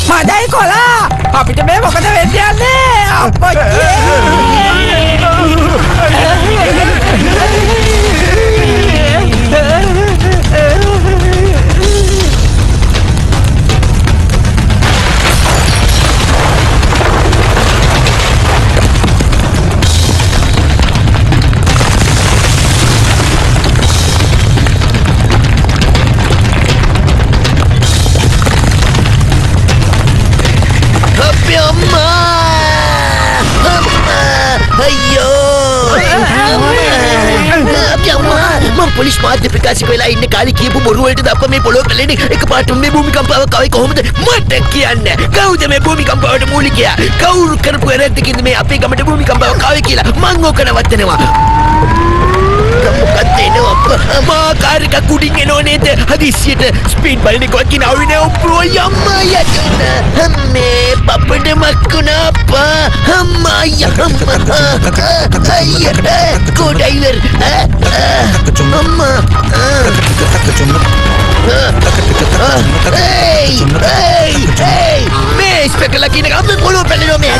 Madai kau lah. Apit memang kata median ni. Apa police माध्य प्रकाश कोयला इन्ने काली कीपु बोरू वलට දක්වා මේ පොළොව පැලෙන්නේ එකපාරටම මේ භූමිකම්පාවක් ආවේ කොහොමද මට කියන්නේ කවුද මේ භූමිකම්පාවට මූලිකයා කවුරු කරපු වැරද්දකින්ද මේ අපේ ගමට භූමිකම්පාවක් ආවේ කියලා මං ඕක නවත්තනවා මොකක්ද එනවා මා කාර් එක කුඩින් එනෝ නේද හදිස්සියට ස්පීඩ් බලන්නේ කොහොමද කිනාවේ නේ ඔප්පෝ යම්මා යන්න හම්මේ පපඩ මක්කුණා අප්පා හම්මා යම්මා අයියා කොඩයිවර් අම්මා hey මේ ස්පෙකලා කියන එක අපේ පොළොව පැලෙනවා මේ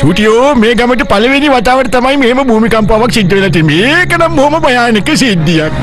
සූටියෝ මේ ගමට පළවෙනි වතාවට තමයි මෙහෙම භූමිකම්පාවක් සිද්ධ වෙලා තියෙන්නේ. මේක නම් බොහොම භයානක සිද්ධියක්.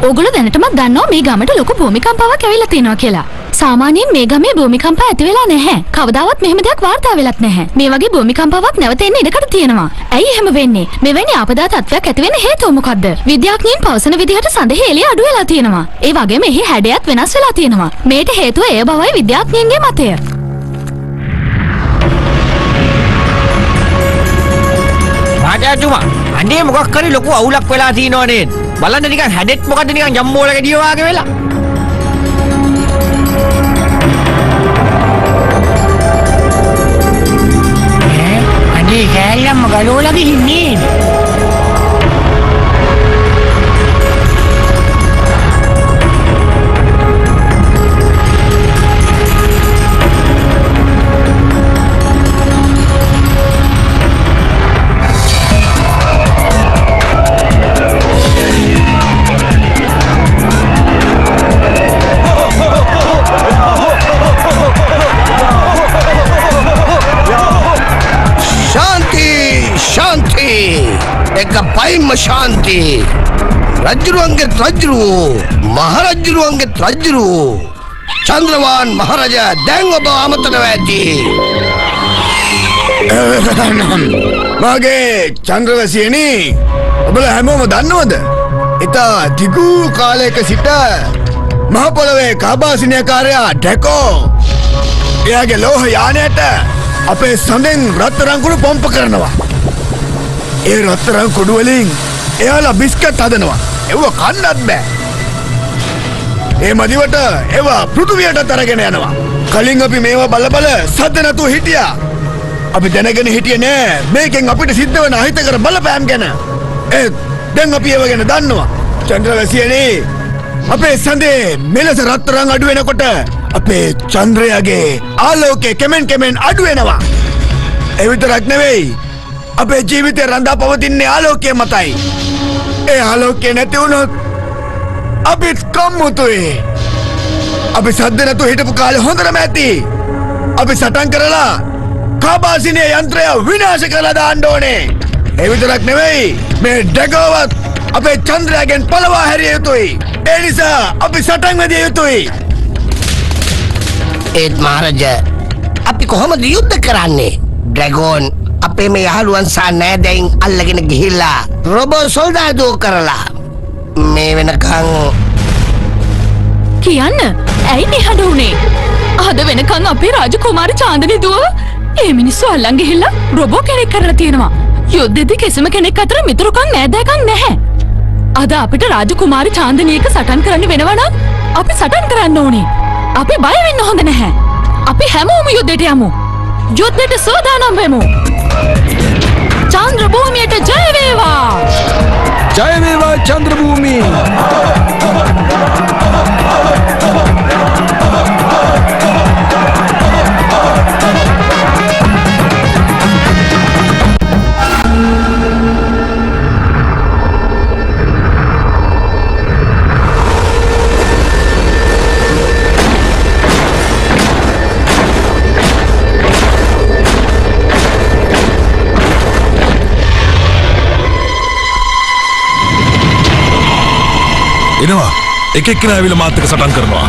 ඕගොල්ලෝ දැනටමත් දන්නවා මේ ගමට ලොකු භූමිකම්පාවක් ඇවිල්ලා තියෙනවා කියලා. සාමාන්‍යයෙන් මේ ගමේ භූමිකම්ප ඇති වෙලා නැහැ. කවදාවත් මෙහෙම දෙයක් වාර්තා වෙලත් නැහැ. මේ වගේ භූමිකම්පාවක් නැවත එන්න ඉඩකඩ තියෙනවා. ඇයි එහෙම වෙන්නේ? මෙවැනි ආපදා තත්ත්වයක් ඇති වෙන්න හේතුව මොකද්ද? විද්‍යාඥයින් පවසන විදිහට සඳහේ එළිය අඩු වෙලා තියෙනවා. ඒ වගේම එහි හැඩයත් වෙනස් වෙලා තියෙනවා. මේට හේතුව එය බවයි විද්‍යාඥයින්ගේ මතය. රාජාතුමා අනේ මොකක් හරි ලොකු අවුලක් වෙලා තියෙනවා නේද? බලන්න නිකන් හැඩෙත් මොකද නිකන් ජම්බෝල ගෙඩිය වගේ වෙලා. අනේ ගෑල්ලම්ම ගලෝලා ගිහින්නේ. ශාන්ති රජුරුවන්ගේ රජු මහරජුරුවන්ගේ රජු චන්ද්‍රවාන් මහරජා දැන් ඔබ අමතනවා ඇති මගේ චන්ද්‍රවැසියනි ඔබලා හැමෝම දන්නවද ඉතා දිගු කාලයක සිට මහ පොළොවේ කාබාසිනියකාරයා ඩ්‍රැකෝ එයාගේ ලෝහ යානයට අපේ සඳෙන් රත්තරන් කුඩු පොම්ප කරනවා ඒ රත්තරන් කුඩු වලින් එයාලා බිස්කට් හදනවා ඒව කන්නත් බෑ ඒ මදිවට ඒවා පෘථුවියට අරගෙන යනවා කලින් අපි මේවා බල සද්ද නැතුව හිටියා අපි දැනගෙන හිටියේ නෑ මේකෙන් අපිට සිද්ධ වෙන අහිතකර බලපෑම් ගැන දැන් අපි ඒව ගැන දන්නවා චන්ද්‍රවැසියනේ අපේ සඳේ මෙලෙස රත්තරන් අඩු වෙනකොට අපේ චන්ද්‍රයාගේ ආලෝකය කෙමෙන් අඩු වෙනවා ඒ විතරක් නෙවෙයි අපේ ජීවිතේ රඳා පවතින්නේ ආලෝකය මතයි ඒ ආලෝකය නැති වුණොත් අපිත් කම්මුතුයි අපි සද්ද නැතුව හිටපු කාලේ හොඳටම ඇති අපි සටන් කරලා කාබාසිනිය යන්ත්‍රය විනාශ කරලා දාන්න ඕනේ ඒ විතරක් නෙවෙයි මේ ඩැගෝවත් අපේ චන්ද්‍රයාගෙන් පළවා හැරිය යුතුයි ඒ නිසා අපි සටන් වෙදිය යුතුයි ඒත් මහරජා අපි කොහොමද යුද්ධ කරන්නේ ඩ්‍රැගෝන් අපේ මේ යහළුවන් සහ නෑදෑයින් අල්ලගෙන ගිහිල්ලා රොබෝ සොල්දාදුවෝ කරලා මේ වෙනකන් කියන්න ඇයි නිහඬ වුණේ අද වෙනකන් අපේ රාජකුමාරි චාන්දනී දුව ඒ මිනිස්සු අල්ලන් ගිහිල්ලා රොබෝ කෙනෙක් කරලා තියෙනවා යුද්ධෙදි කිසිම කෙනෙක් අතර මිතුරුකම් නෑදෑකම් නැහැ අද අපිට රාජකුමාරි චාන්දනීක සටන් කරන්න වෙනවා නම් අපි සටන් කරන්න ඕනේ අපි බය වෙන්න හොඳ නැහැ අපි හැමෝම යුද්ධයට යමු යුද්ධයට සූදානම් වෙමු චන්ද්‍ර භූමියට ජය වේවා චන්ද්‍ර භූමි එනවා එකෙක් කෙනා ඇවිල්ලා මාත් එක්ක සටන් කරනවා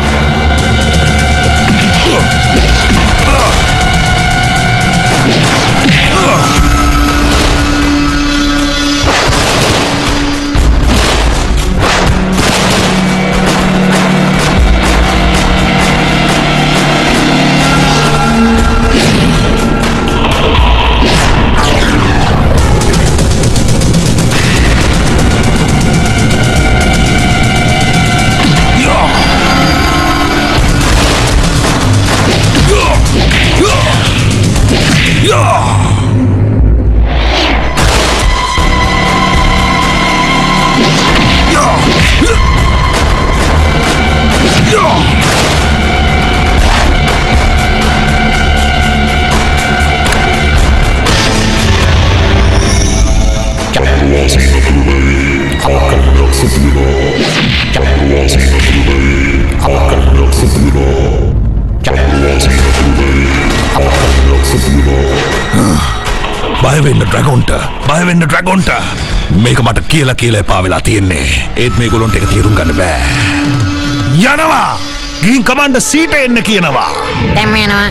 බය වෙන්න ඩ්‍රැගොන්ට මේක මට කියලා එපා වෙලා තියෙන්නේ ඒත් මේගොල්ලොන්ට ඒක තේරුම් ගන්න බෑ යනවා ගිහින් කමාන්ඩර් සීට එන්න කියනවා දැන් යනවා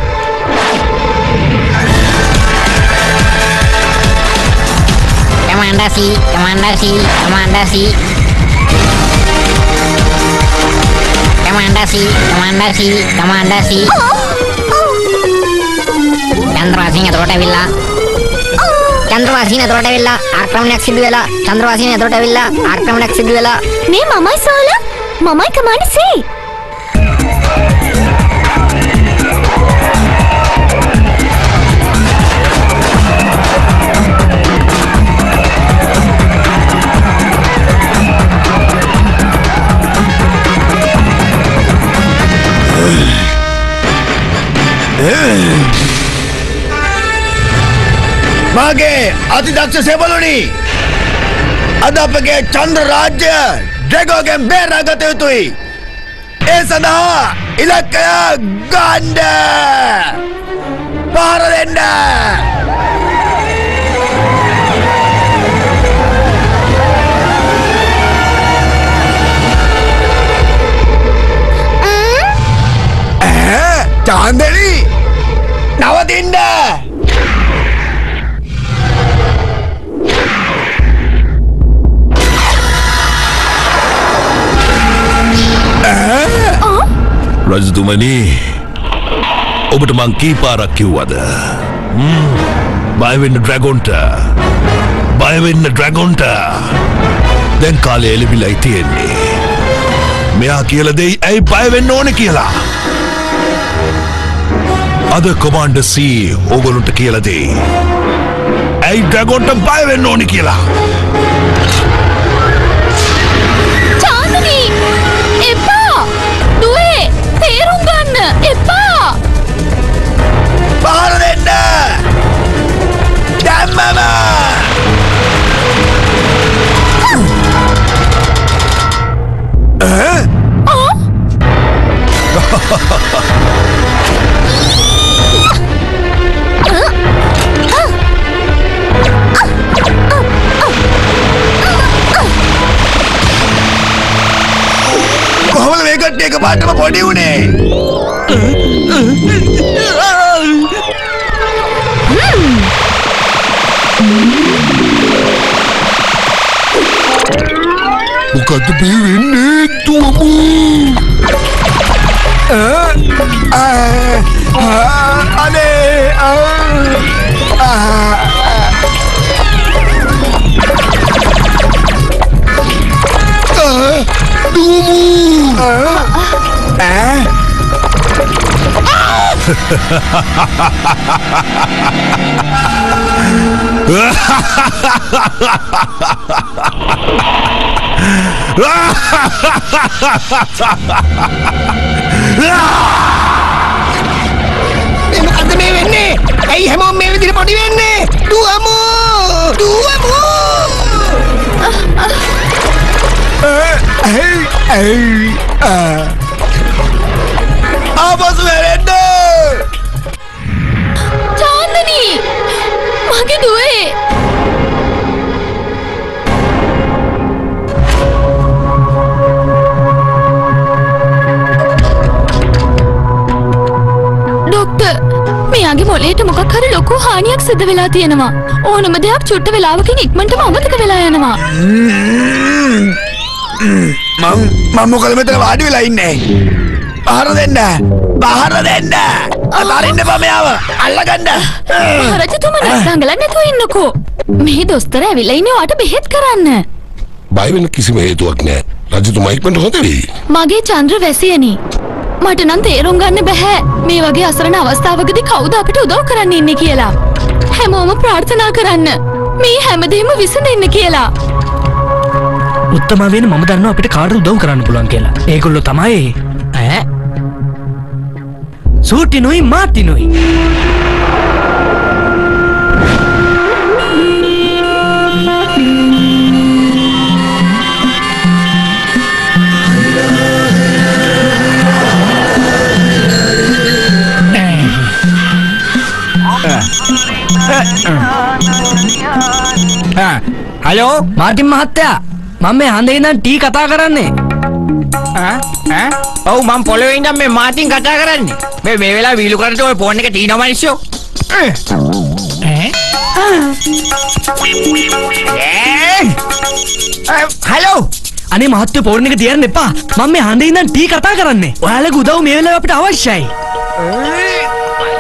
කමාන්ඩර් සී චන්ද්‍රවාසීන් ඇතුළට ඇවිල්ලා චන්ද්‍රවාසීන් ඇතුළට ඇවිල්ලා ආක්‍රමණයක් සිදු වෙලා චන්ද්‍රවාසීන් ඇතුළට ඇවිල්ලා ආක්‍රමණයක් සිදු වෙලා මේ මමයි සෝල මමයි කමාන්ඩර් සී මගේ අතිදක්ෂ සෙබළුනි අද අපගේ චන්ද්‍ර රාජ්‍ය ඩ්‍රැගෝගෙන් බේරාගත යුතුයි ඒ සඳහා ඉලක්කය ගන්න පහර දෙන්න චාන්දනි නවතින්න රජතුමනි ඔබට මං කී පාරක් කිව්වද බය වෙන්න ඩ්‍රැගොන්ට බය වෙන්න ඩ්‍රැගොන්ට දැන් කාලේ එළිබිලයි තියෙන්නේ මෙයා කියලා දෙයි ඇයි බය වෙන්න ඕනේ කියලා අද කොමාන්ඩර් සී ඕගොල්ලන්ට කියලා දෙයි ඇයි ඩ්‍රැගොන්ට බය වෙන්න ඕනේ කියලා චාන්දනි එපා දුවේ තේරුම් ගන්න එපා පහර දෙන්න දැම්මම කොහොමද මේ කට්ටිය එකපාරටම පොඩි උනේ මොකද්ද මේ වෙන්නේ තුමු අනේ මොකද්ද මේ වෙන්නේ? ඇයි හැමෝම මේ විදිහට පොඩි වෙන්නේ? දුවමු! දුවමු! ආපසු වෙරෙන්න! චාන්දනි මගේ දුවේ මෙයාගේ මොලේට මොකක් හරි ලොකු හානියක් සිද්ධ වෙලා තියෙනවා. ඕනම දෙයක් චුට්ට වෙලාවකින් ඉක්මනටම අමතක වෙලා යනවා. මම මොකද මෙතන වාඩි වෙලා ඉන්නේ? පහර දෙන්න! පහර දෙන්න! අතාරින්න බෑ මෙයාව! අල්ලගන්න! රජතුමනි දඟලන්න නැතුව ඉන්නකෝ. මේ දොස්තර ඇවිල්ලා ඉන්නේ ඔයාට බෙහෙත් කරන්න. බය වෙන්න කිසිම හේතුවක් නැහැ. රජතුමා ඉක්මනට හොඳ වෙයි. මගේ චන්ද්‍ර වැසියනි. මට නම් තේරුම් ගන්න බෑ මේ වගේ අසරණ අවස්ථාවකදී කවුද අපිට උදව් කරන්න ඉන්නේ කියලා. හැමෝම ප්‍රාර්ථනා කරන්න මේ හැමදේම විසඳෙන්න කියලා. උත්තම වෙන මම දන්නවා අපිට කාටද උදව් කරන්න පුළුවන් කියලා. ඒගොල්ලෝ තමයි සූටිනුයි මාටිනුයි. හලෝ මාටින් මහත්තයා මම මේ හන්දේ ඉඳන් ටී කතා කරන්නේ. ඔව් මම පොළවේ ඉඳන් මේ මාටින් කතා කරන්නේ. මේ වෙලාව වීලු කරට ඔය ෆෝන් එක තියෙනවා මිනිස්සු. හලෝ අනේ මහත්තයෝ ෆෝන් එක තියන්න එපා. මම මේ හන්දේ ඉඳන් ටී කතා කරන්නේ. ඔයාලගේ උදව් මේ වෙලාවේ අපිට අවශ්‍යයි.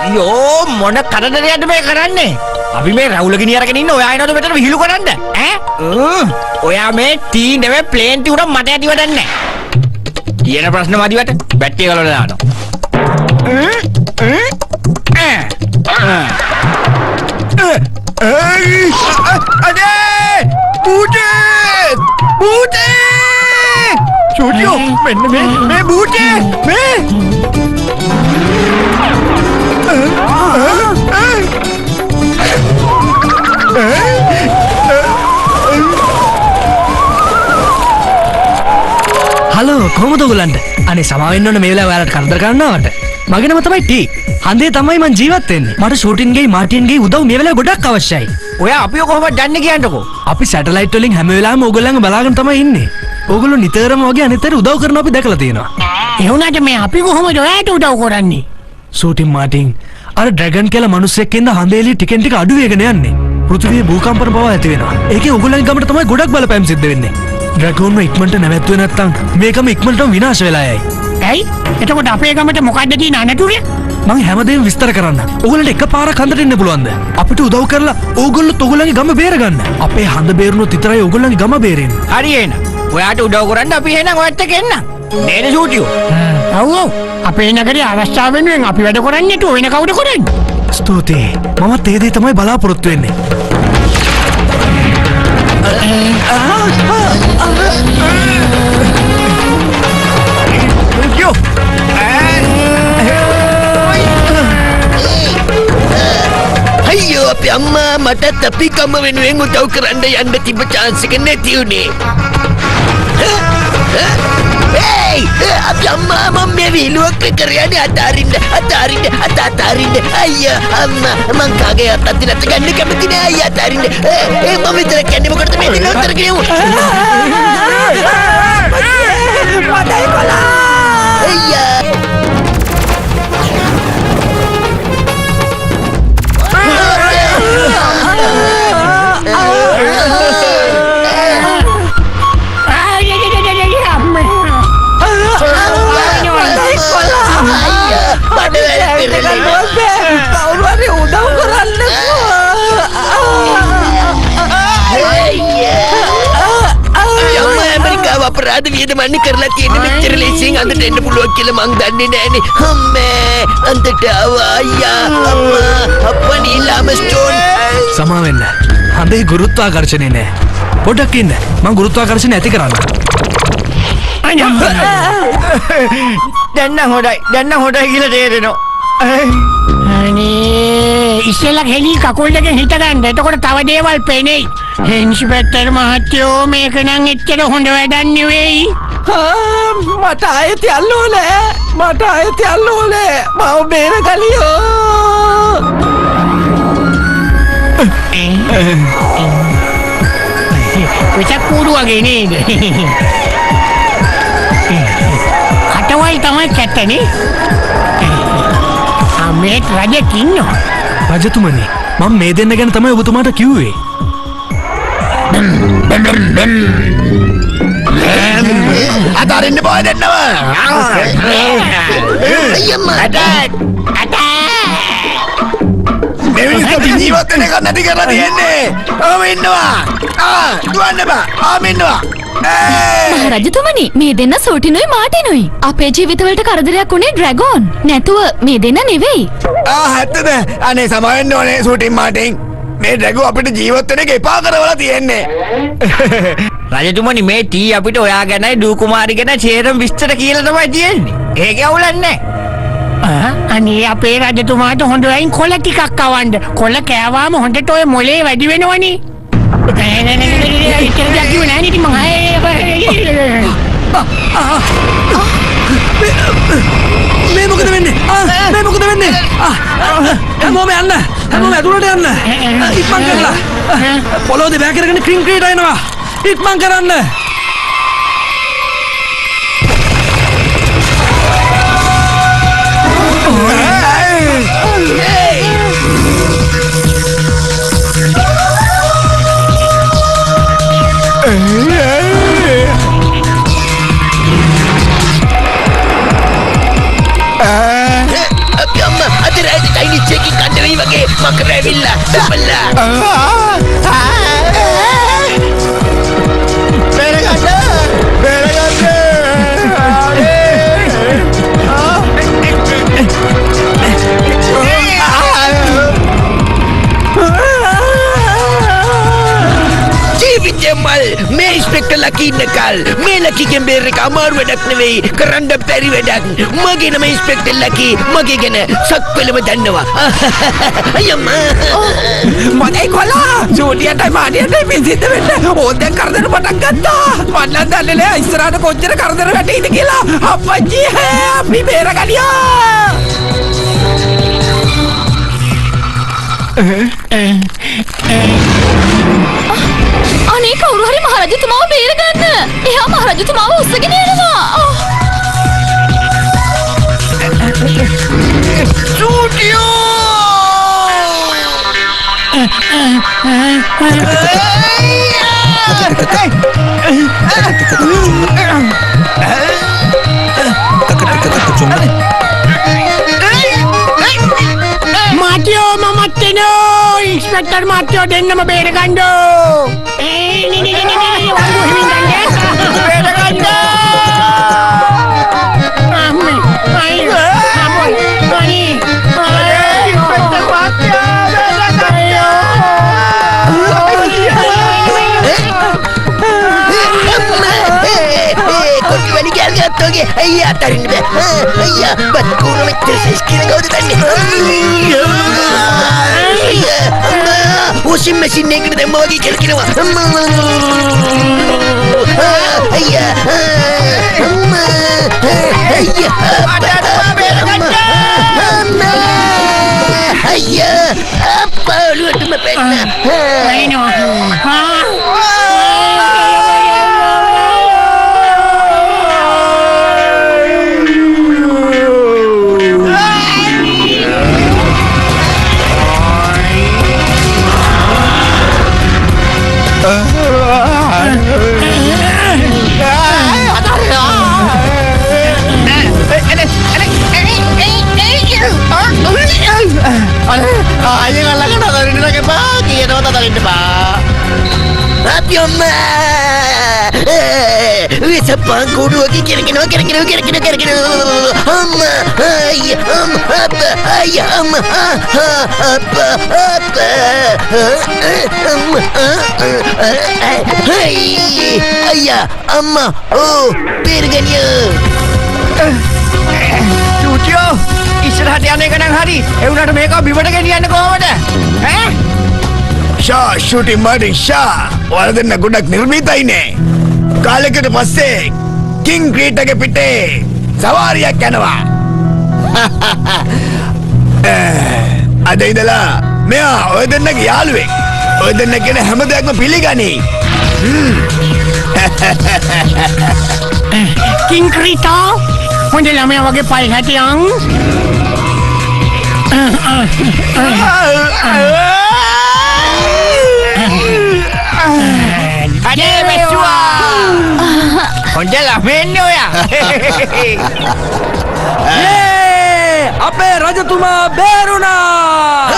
අයියෝ මොන කරදරයක්ද මේ කරන්නේ? අපි මේ රවුල ගෙනිය අරගෙන ඉන්න ඔයා එනවද මෙතන විහිළු කරන්න? ඔයා මේ ටී නෙවෙයි ප්ලේන් ටී උඩ මට ඇති වැඩක් නැහැ. ඊයන ප්‍රශ්න මදිවට බැට්ටි ගලවලා දානවා. අනේ! බූටේ! බූටේ! චෝටියෝ මෙන්න මේ බූටේ! මේ! හලෝ කොහොමද ඔයගලන්ට? අනේ සමාව වෙන්න ඕන මේ වෙලාව ඔයාලට කරදර කරනවට. මගේ නම තමයි ටී. හන්දේ තමයි මං ජීවත් වෙන්නේ. මට ෂූටින් ගේ මාටින් ගේ උදව් මේ වෙලාව ගොඩක් අවශ්‍යයි. ඔයා අපිව කොහොමද දන්නේ කියන්නකෝ. අපි සැටලයිට් වලින් හැම වෙලාවෙම ඕගොල්ලන්ව බලාගෙන තමයි ඉන්නේ. ඕගොල්ලෝ නිතරම වගේ අනිතර උදව් කරනවා අපි දැකලා තියෙනවා. ඒ වුණාට මේ අපි කොහොමද ඔයාට උදව් කරන්නේ? සූටින් මාටින් අර ඩ්‍රැගන් කියලා මිනිස්සෙක් ඉන්න හඳේලි ටිකෙන් ටික අඩු වෙගෙන යන්නේ. පෘථිවියේ භූකම්පන බව ඇති වෙනවා. ඒකේ ඔයගොල්ලන්ගේ ගමට තමයි ගොඩක් බලපෑම් සිද්ධ වෙන්නේ. ඩ්‍රැගන්ව ඉක්මනට නැවැත්තුවේ නැත්තම් මේකම ඉක්මනටම විනාශ වෙලා යයි. ඇයි? එතකොට අපේ ගමට මොකද්ද තියෙන අනතුරේ? මං හැමදේම විස්තර කරන්න. ඕගොල්ලන්ට එකපාරක් හන්දට එන්න පුළුවන්ද? අපිට උදව් කරලා ඕගොල්ලෝ ඔයගොල්ලන්ගේ ගම බේරගන්න. අපේ හන්ද බේරුණොත් විතරයි ඕගොල්ලන්ගේ ගම බේරෙන්නේ. හරි එහෙනම්. ඔයාට උදව් කරන්න අපි එහෙනම් ඔයත් එක්ක එන්න. නේද සූටියෝ? ඔව් ඔව්. අපේ නගරේ අවස්ථාව වෙනුවෙන් අපි වැඩ කරන්නේ තු වෙන කවුද කරන්නේ? ස්තුතියි. මමත් ඒ දේ තමයි බලාපොරොත්තු වෙන්නේ. සූටියෝ. අයියෝ අපේ අම්මා මටත් අපි කම වෙනුවෙන් උදව් කරන්න යන්න තිබ්බ chance එක නැති උනේ. අපි අම්මා මම මේ විහිළුවක් කරන්නේ අතාරින්න අයියා අම්මා මං කාගේ අතත් නැත ගන්න කැමති නෑ අයියා අතාරින්න මම විතර කියන්නේ මොකටද මේ දින උත්තර කියමු මඩයි කොලා අයියා අපරාධ වියදමන්නේ කරලා තියෙන මෙච්චර ලේසියෙන් අන්දට එන්න පුළුවන් කියලා මං දන්නේ නෑනේ. අම්මේ අන්දට අයියා අම්මා අප්පා නීලාම ස්ටෝන්. සමා වෙන්න. හඳේ ගුරුත්වාකර්ෂණේ නෑ. පොඩ්ඩක් ඉන්න. මං ගුරුත්වාකර්ෂණය ඇති කරන්න. දැන් නම් හොඳයි කියලා තේරෙනවා. අනේ ඉස්සෙල්ලා හෙලි කකුල් දෙකෙන් හිට ගන්න. එතකොට තව දේවල් පේනෙයි. ඉන්ස්පෙක්ටර් මහත්තයෝ මේක නම් එච්චර හොඳ වැඩක් නෙවෙයි. මට ආයෙත් යන්න ඕනේ. මම බේරගලියෝ. විචක් කූඩු වගේ නේද? කටවල් තමයි කැටනේ. මේ රජෙක් ඉන්නවා. රජතුමනි මම මේ දෙන්න ගැන තමයි ඔබතුමාට කිව්වේ. අතාරින්න බය දෙන්නවා. මේ මිනිස්සු ජීවත් වෙන එක නැති කරලා තියෙන්නේ. ඉන්නවා. දුවන්න බෑ. ඉන්නවා. මහරජතුමනි මේ දෙන්න සූටිනුයි මාටිනුයි. අපේ ජීවිතවලට කරදරයක් උනේ ඩ්‍රැගන්. නැතුව මේ දෙන්න නෙවෙයි. ඇත්තද? අනේ සමාවෙන්න ඕනේ සූටින් මාටින්. මේ ඩ්‍රැගන් අපිට ජීවත් වෙන එක එපා කරවලා තියෙන්නේ. රජතුමනි මේ ටී අපිට ඔයා ගැනයි දූ කුමාරි ගැන සේරම විස්තර කියලා තමයි තියෙන්නේ. ඒක අවුලක් නැහැ. අනේ අපේ රජතුමාට හොඳ වයින් කොළ ටිකක් කවන්න. කොළ කෑවාම හොඳට ඔය මොලේ වැඩි වෙනවනේ. මේ මොකද වෙන්නේ? හැමෝම යන්න. හැමෝම ඇතුළට යන්න. ඉක්මන් කරලා. පොළොව දෙබෑ කරගෙන ක්‍රීඩා එනවා. ඉක්මන් කරන්න. මකරැවිල්ලා බල්ලා ජීවිතේ මේ ඉන්ස්පෙක්ටර් ලකී ඉන්නකල් මේ ලකීගෙන් බේර එක අමාරු වැඩක් නෙවෙයි කරන්න බැරි වැඩක් මගේ නම ඉන්ස්පෙක්ටර් ලකී මගේ ගැන සක්වලම දන්නවා අයියම්මා මගේ කොලා ජූලියටයි මාඩියටයි පිසිද්ද වෙන්න ඕන් දැන් කරදර පටන් ගත්තා මන් නම් දන්නේ නෑ ඉස්සරහට කොච්චර කරදර වැටෙයිද කියලා අප්පච්චි අපි බේරගලියා අනේ කවුරු හරි මහරජතුමාව බේරගන්න. එහා මහරජතුමාව උස්සගෙන යනවා. චූටියෝ මාතියෝ මමත් එනෝ ඉන්ස්පෙක්ටර් මාතියෝ දෙන්නම බේරගන්නෝ අයියා අතරින්න බෑ අයියා බත් කෝන මෙච්චර සයිස් කියලා කවුද දන්නේ අම්මා වොෂින් මැෂින් එකකට දැම්මා වගේ කෙලකිනවා අයියා අම්මා අයියා අප්පා ඔළුවටම පැන්නා Sepang kudu lagi kira amma ayah amma oh perganya චූටියෝ ඉස්සරහට යන්නේ ගණන් හරි ඒ උනාට මේක බිමට ගෙනියන්නේ කොහොමද ඈ ෂා ෂූටින් මාඩි ෂා ඔයාලා දෙන්න ගොඩක් නිර්මීතයිනේ කාලෙකට පස්සේ කිං ක්‍රීටගේ පිටේ සවාරියක් යනවා අද ඉඳලා මෙයා ඔය දෙන්නගේ යාළුවෙක් ඔය දෙන්න කියන හැම දෙයක්ම පිළිගනී කිං ක්‍රීටා හොඳ ළමයා වගේ පල් හැටියන් අනේ මෙච්චුවා හොඳ ළමෙන්නේ ඔයා අපේ රජතුමා බේරුණා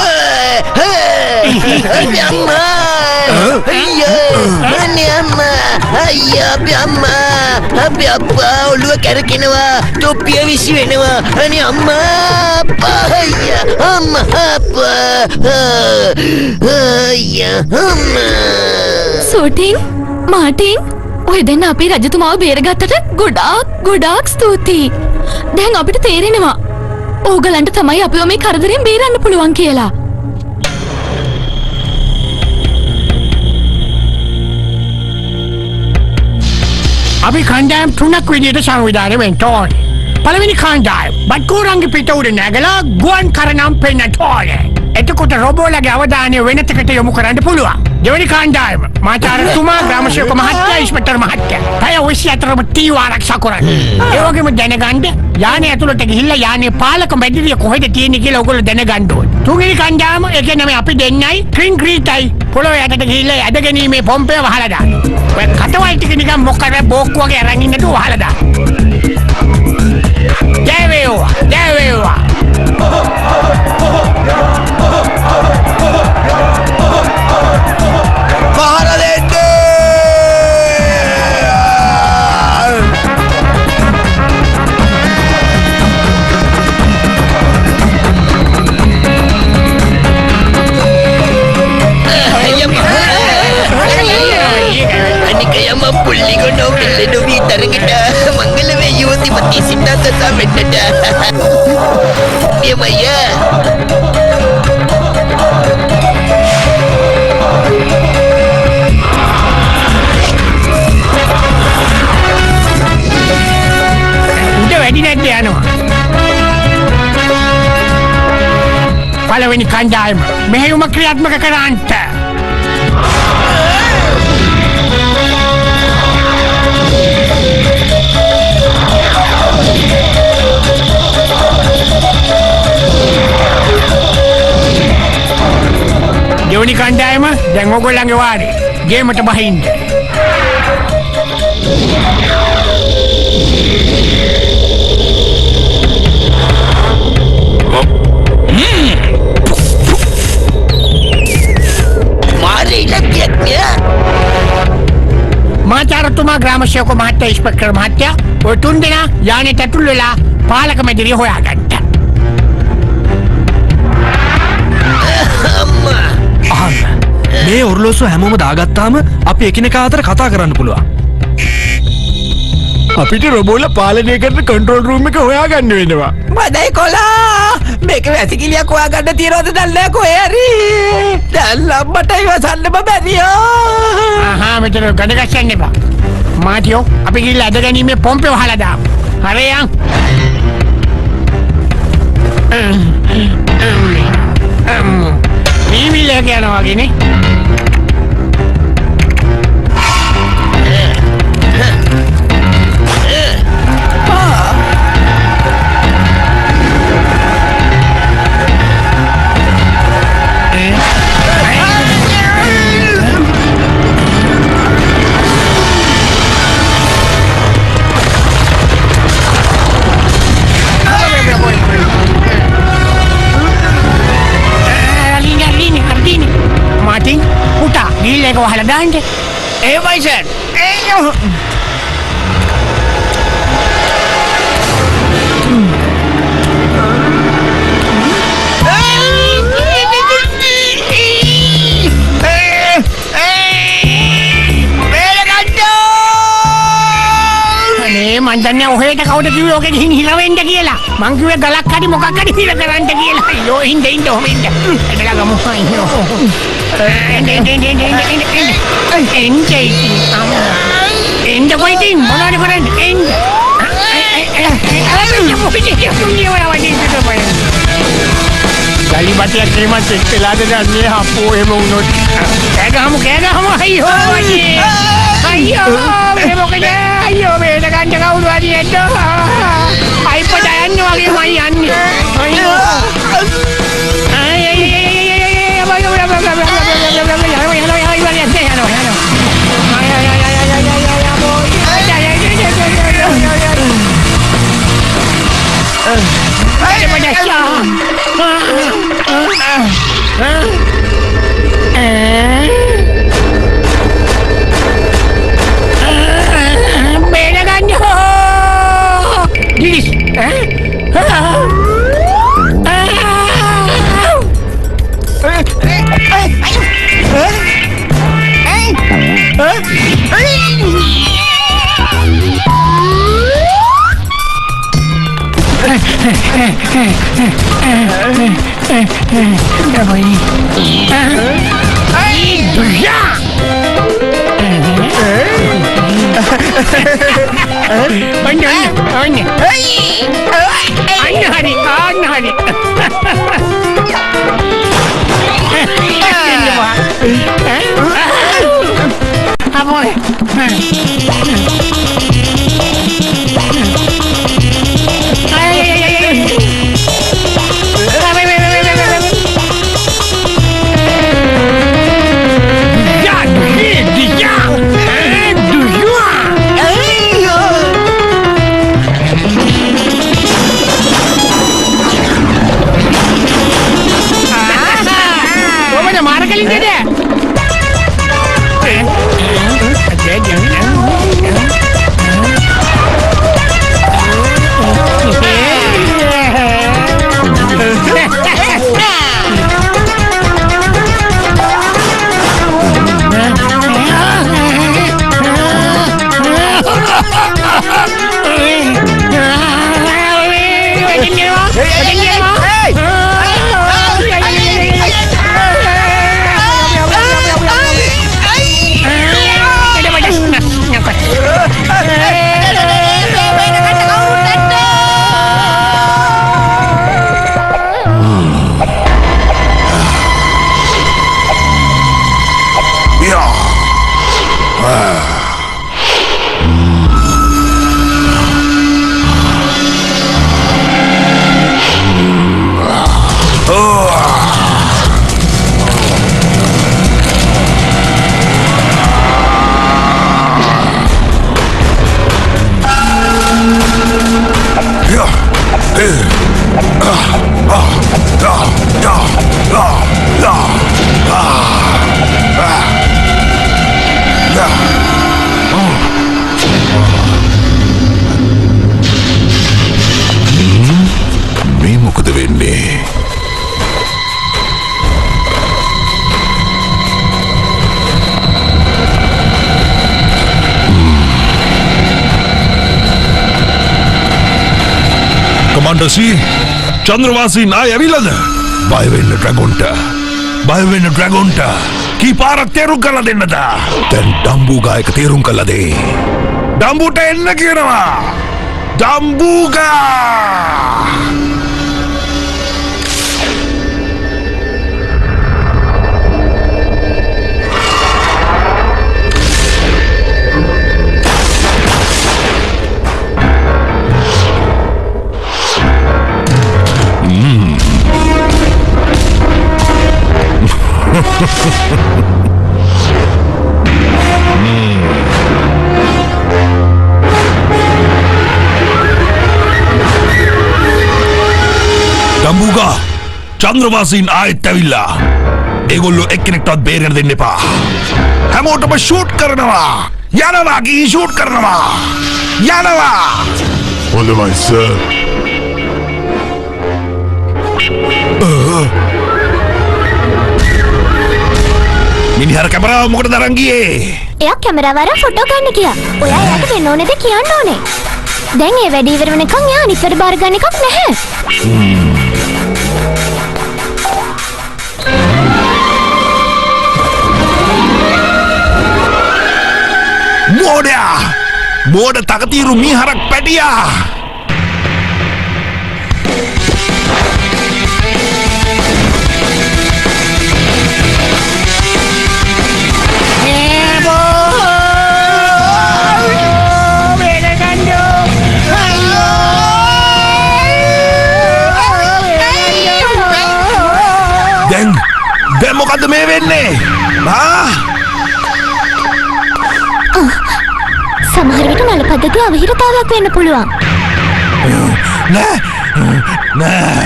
අම්මා අයියා අනේ අම්මා අයියා අම්මා අපේ අප්පා ඔළුව කැරකෙනවා තොප්පිය විසි වෙනවා අනේ අම්මා අප්පා අයියා අම්මා අප්පා අයියා අම්මා සූටින් මාටින් ඔය දෙන්න අපේ රජතුමාව බේරගත්තට ගොඩාක් ස්තුතියි. දැන් අපිට තේරෙනවා ඕගලන්ට තමයි අපිව මේ කරදරෙන් බේරන්න පුළුවන් කියලා. අපි කණ්ඩායම් තුනක් විදිහට සංවිධානය වෙන්න ඕනේ. පළවෙනි කණ්ඩායම බත්කෝරන්ගේ පිට උඩ නැගලා ගුවන් කරනම් පෙන්නට ඕනේ. එතකොට රොබෝලගේ අවධානය වෙනතකට යොමු කරන්න පුළුවන්. දෙවෙනි කණ්ඩායම මාචාරතුමා ග්‍රාමසේවක මහත්තයා ඉස්පෙක්ටර් මහත්තයා. පැය 24ම ටීවී ආරක්ෂා කරන්න. ඒ වගේම දැනගන්න යානේ ඇතුළට ගිහිල්ලා යානේ පාලක මැදිරිය කොහෙද තියෙන්නේ කියලා ඔයගොල්ලෝ දැනගන්න ඕනේ. තුන්වෙනි කණ්ඩායම ඒ කියන්නේ අපි දෙන්නයි ක්‍රින් ක්‍රීටයි පොළොවේ යටට ගිහිල්ලා ඇදගැනීමේ පොම්පය වහලා දාන්න. ඔය කටවල් ටික නිකන් මොකද බෝක්කු වගේ අරන් ඉන්නට වහලා දාන්න. ජයවේවා. පහර දෙන්න අනිකයම පුල්ලිගොනෝ පිල්ලෙනු විතරකට මංගලවේ යුවතිපති සිද්ධාර්ථ වෙන්නට එමය උඩ වැඩි නැද්ද යනවා. පළවෙනි කණ්ඩායම මෙහෙයුම ක්‍රියාත්මක කරන්නට දෝනි කණ්ඩායම දැන් ඔයගොල්ලන්ගේ වාරේ ගේමට බහින්න. මාරේ ඉලක්කයක් මාචාරතුමා ග්‍රාමසේවක මහත්තයා ඉස්පෙක්ටර් මහත්තයා ඔය තුන් දෙනා යානෙට ඇතුල් වෙලා පාලක මැදිරිය හොයාගන්න. අහන්න මේ ඔරලෝසුව හැමෝම දාගත්තාම අපි එකිනෙකා අතර කතා කරන්න පුළුවන්. අපිට රොබෝල පාලනය කරන කන්ට්‍රෝල් රූම් එක හොයාගන්න වෙනවා. මදයි කොලා මේක වැසිකිලියක් හොයාගන්න තියනවද දන්නේ කොහේ හරි දැන් ලම්බට ඉවසන්න බැරියෝ. ආහා මෙතන ගඩ ගස්සන්න එපා. මාටියෝ අපි ගිහිල්ලා අද ගැනීමේ පොම්පේ වහලා දාමු. හරියන්. මීමිලේ කියනවා වගේනේ. Martin, puta, gila kau halah dah anje. Bison. මන්දන්නේ ඔහෙට කවුද කිව්වේ ඔකේ ගිහින් හිල වෙන්න කියලා. මං කිව්වේ ගලක් හරි මොකක් හරි හිල කරන්න කියලා. අයියෝ ඉන්න ඔහොම ඉන්න. එදලා ගමු. අයියෝ. එන්න කොයිටින් මොනවද කරන්නේ? එන්න. ගලිබටියක් ක්‍රීමත් එක්කලාද ගන්නේ අපෝ එහෙම වුණොත්. කෑගහමු අයියෝ අයියේ. අයියෝ මේ මොකද? අයියෝ මේ ගන්න කවුරු හරි එන්න. අයිපට යන්න වගේ මයි යන්නේ. අයියෝ. වෙන්නේ. කමාන්ඩර් සී චන්ද්‍රවාසී නාය ඇවිල්ලාද? බය වෙන්න ඩ්‍රැගොන්ට. බය වෙන්න ඩ්‍රැගොන්ට. කී පාරක් තේරුම් කරලා දෙන්නද? දැන් ඩම්බුගා එක තේරුම් කරලා දෙයි. ඩම්බුට එන්න කියනවා. ඩම්බුගා! ඩම්බුගා චන්ද්‍රවාසීන් ආයෙත් ඇවිල්ලා. ඒගොල්ලෝ එක්කෙනෙක්ටවත් බේරෙන්න දෙන්න එපා. හැමෝටම ෂූට් කරනවා. යනවා ගිහින් ෂූට් කරනවා. යනවා. හොඳයි සර්. මිනිහර කැමරාව මොකටද අරන් ගියේ? එයා කැමරාව අරන් ෆොටෝ ගන්න ගියා. ඔයා එයාට වෙන්න ඕනේද කියන්න ඕනේ. දැන් ඒ වැඩේ ඉවර වෙනකන් එයා අනිත් වැඩ බාර ගන්න එකක් නැහැ. මෝඩයා! මෝඩ තකතිරු මීහරක් පැටියා! දැන් මොකද්ද මේ වෙන්නේ? සමහර විට නල පද්ධතිය අවහිරතාවයක් වෙන්න පුළුවන්. නෑ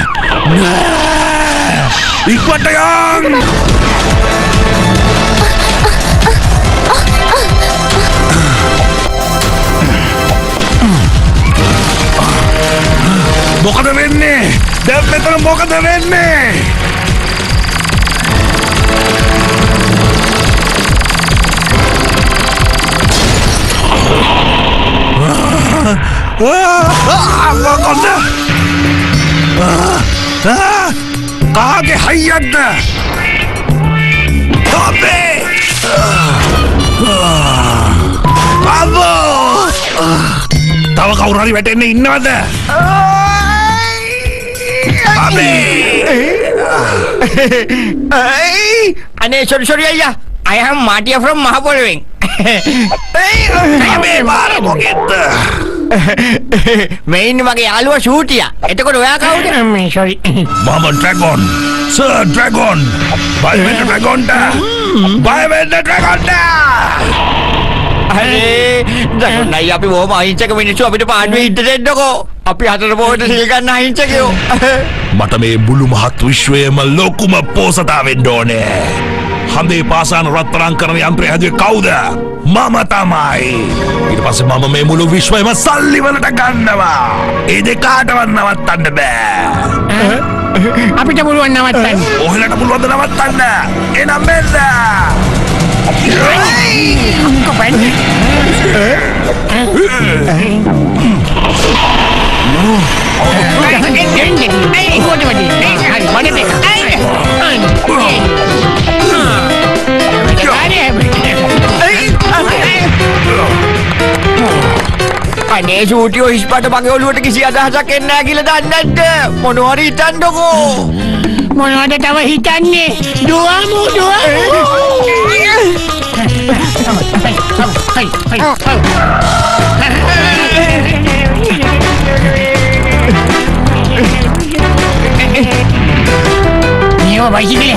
ඉක්මනට යන්න! මොකද වෙන්නේ? දැන් මෙතන මොකද වෙන්නේ? මොකද? කාගේ හයියක්ද? තොපේ! අබෝ! තව කවුරු හරි වැටෙන්න ඉන්නවද? අනේ sorry අයියා. I am Martia from Mahapolwen. මේ මාර මොකෙද්ද? මේ ඉන්න මගේ යාළුවා ෂූටියා. එතකොට ඔයා කවුද? sorry. මම ඩ්‍රැගොන්. සර් ඩ්‍රැගොන්. බය වෙන්න ඩ්‍රැගොන්ට. බය වෙන්න ඩ්‍රැගොන්ට. අනේ දැන් නයි අපි බොහොම අහිංසක මිනිස්සු අපිට පාඩුවේ ඉන්න දෙන්නකෝ. අපි හතර පොකට සිල් ගන්න අහිංසකයෝ. මට මේ මුළු මහත් විශ්වයේම ලොකුම පෝසතා වෙන්න ඕනේ. හඳේ පාසාන රත්තරන් කරන යන්ත්‍රය හැදුවේ කවුද? මම තමයි. ඊට පස්සේ මම මේ මුළු විශ්වයම සල්ලි වලට ගන්නවා. ඒ දෙකාටවත් නවත්තන්න බෑ. අපිට පුළුවන් නවත්තන්න. ඔහෙලට පුළුවන්ද නවත්තන්න? එනම් මෙන්න. අනේ ෂූටියෝ හිස්පට මගේ ඔළුවට කිසි අදහසක් එන්නේ නැහැ කියලා දන්නේ නැද්ද? මොනවද හිතන්නකෝ? මොනවද තව හිතන්නේ? දුවමු. නියම බයිසිකලේ.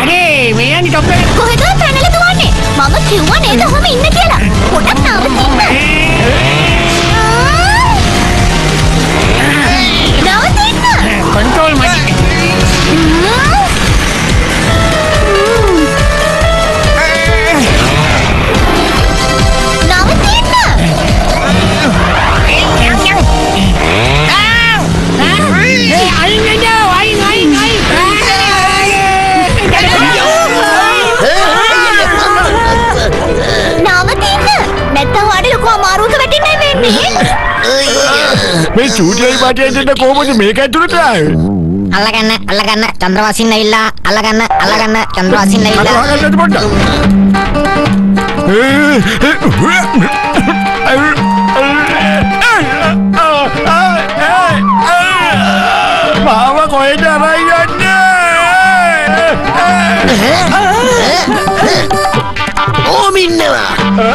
අනේ මේ යන්නේ ඩොක්ටර් කොහෙද පැනලා දුවන්නේ? මම කිව්වා නේද ඔහොම ඉන්න කියලා. පොඩක් නවතින්න. නවතින්න. කන්ට්‍රෝල් මඩි. නවතින්න. මේ චූටියයි පාටියයි දෙන්න කොහොමද මේක ඇතුළට ආවේ? අල්ලගන්න චන්ද්‍රවාසින් ඇවිල්ලා අල්ලගන්න චන්ද්‍රවාසින් ඇවිල්ලා වහගන්නද පොඩ්ඩක්? මාව කොහෙද අරයි යන්නේ? ඕම ඉන්නවා.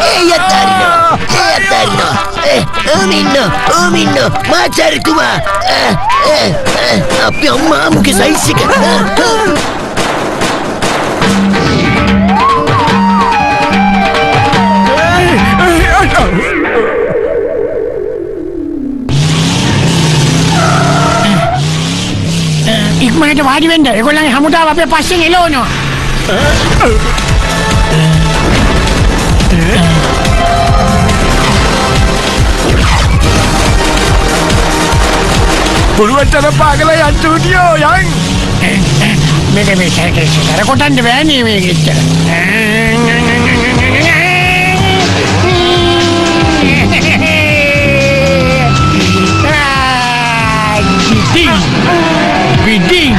ඒ යතරිනවා. ඕම ඉන්නවා. මාචාරිතුමා. අපි අම්මා මුගේ සයිස් එක. ඉක්මනට වාඩි වෙන්න. ඒගොල්ලන්ගේ හමුදාව අපේ පස්සෙන් එළවනවා. පුළුවන් තරම් පාගලා යන්න චූටියෝ යන්. මේක මේ සැර කොටන්න බෑනේ මේක එච්චර. Bidding.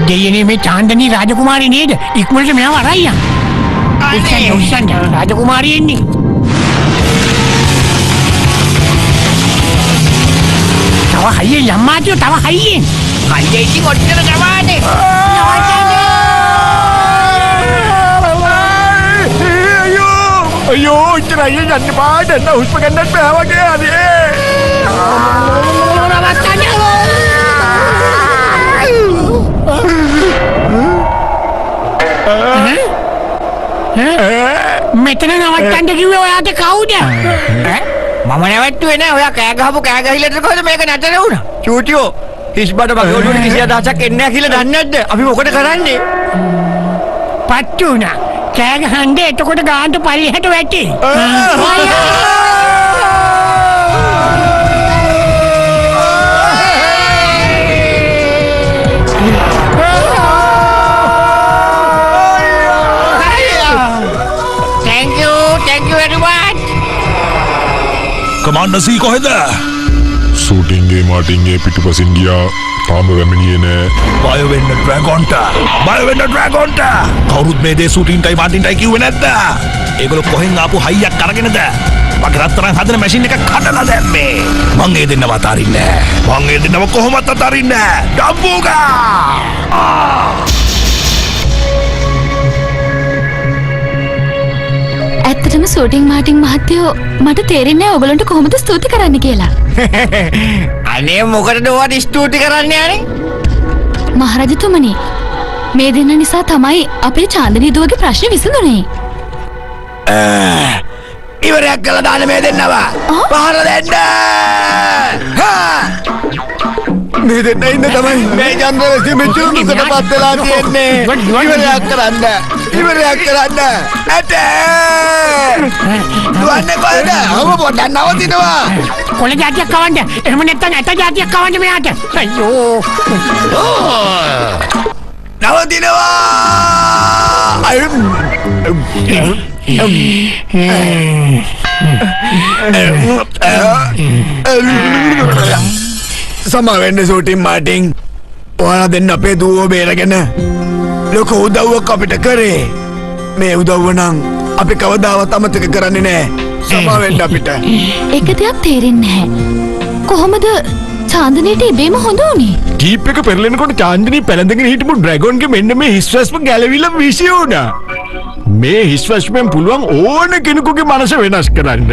දෙයනේ මේ චාන්දනී රාජකුමාරී නේද? ඉක්මනට මෙයාව අරයි යන්න. උස්සන්න රාජකුමාරී එන්නේ. තව හයියෙන් යම්මාතියෝ තව හයියෙන්. හයිය ඉතින් ඔච්චර ගමානේ. අයියෝ ඉතන අයියෙන් යන්න බෑ. දැන් හුස්ම ගන්නත් බෑ වගේ අනේ. මෙතන නවත්තන්න කිව්වේ ඔයාට කවුද? මම නැවැත්තුවේ නෑ. ඔයා කෑ ගහපු කෑ ගහිලට කොහොමද මේක නැතර වුණා? චූටියෝ හිස්බඩ මගේ ඔළුවට කිසි අදහසක් එන්නේ නැහැ කියලා දන්නේ නැද්ද? අපි මොකද කරන්නේ? පත්තු වුණා. කෑ ගහන්න එතකොට ගාන්ට පල්ලෙහාට වැටි. Thank you very much. Commander C කොහෙද? සූටින්ගේ මාටින්ගේ පිටුපසින් ගියා තාම වැමිණියේ නෑ. බය වෙන්න ඩ්‍රැගොන්ට. බය වෙන්න ඩ්‍රැගොන්ට. කවුරුත් මේ දේ සූටින්ටයි මාටින්ටයි කිව්වේ නැද්ද? ඒගොල්ලෝ කොහෙන් ආපු හයියක් අරගෙනද? මගේ රත්තරන් හදන මැෂින් එක කඩලා දැම්මේ. මං ඒ දෙන්නව අතාරින්නේ නෑ. මං ඒ දෙන්නව කොහොමත් අතාරින්නේ නෑ. ඩම්බුගා! ඇත්තටම ෂූටින් මාටින් මහත්තයෝ මට තේරෙන්නේ නැහැ ඔයගලන්ට කොහොමද ස්තුති කරන්න කියලා. අනේ මොකටද ඔයාට ස්තුති කරන්නේ අනේ? මහරජතුමනි මේ දෙන්න නිසා තමයි අපේ චාන්දනී දුවගේ ප්‍රශ්නේ විසඳුනේ. ඉවරයක් කළා දාන්න මේ දෙන්නව. පහර දෙන්න. මේ දෙන්න ඉන්න තමයි මේ චන්ද්‍රවසි මෙච්චරකටපත් වෙලා තියෙන්නේ. ඉවරයක් කරන්න. ඉවරයක් කරන්න. ඇටේ. දුවන්නේ කොහෙද? ඔබ පොඩ්ඩක් නවතිනවා. කොළ જાතියක් කවන්න. එහෙම නැත්නම් ඇට જાතියක් කවන්න මෙයාට. අයියෝ. නවතිනවා. සමා වෙන්න ෂූටින් මාටින්. ඔයාලා දෙන්න අපේ දුවව බේරගෙන ලොකු උදව්වක් අපිට කරේ. මේ උදව්ව නම් අපි කවදාවත් අමතක කරන්නේ නැහැ. සමා වෙන්න අපිට. එක දෙයක් තේරෙන්නේ නැහැ. කොහොමද චාන්දනීට ඉබේම හොඳ වුනේ? ජීප් එක පෙරලෙනකොට චාන්දනී පැලඳගෙන හිටපු ඩ්‍රැගොන්ගේ මෙන්න මේ හිස්වැස්ම ගැලවිලා විසි වුණා. මේ හිස්වැස්මෙන් පුළුවන් ඕන කෙනෙකුගේ මනස වෙනස් කරන්න.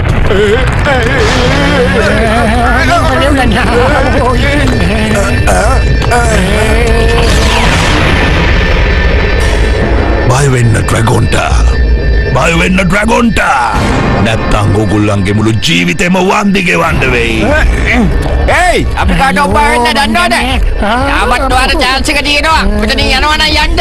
බය වෙන්න ඩ්‍රැගොන්ට. බය වෙන්න ඩ්‍රැගොන්ට. නැත්තම් ඕගොල්ලන්ගේ මුළු ජීවිතේම වන්දි ගෙවන්න වෙයි. Hey, අපි කාට ඔබ වෙන්න දන්නවද? තාමත් ඔයාට chance එක තියෙනවා. මෙතනින් යනවා නම් යන්න.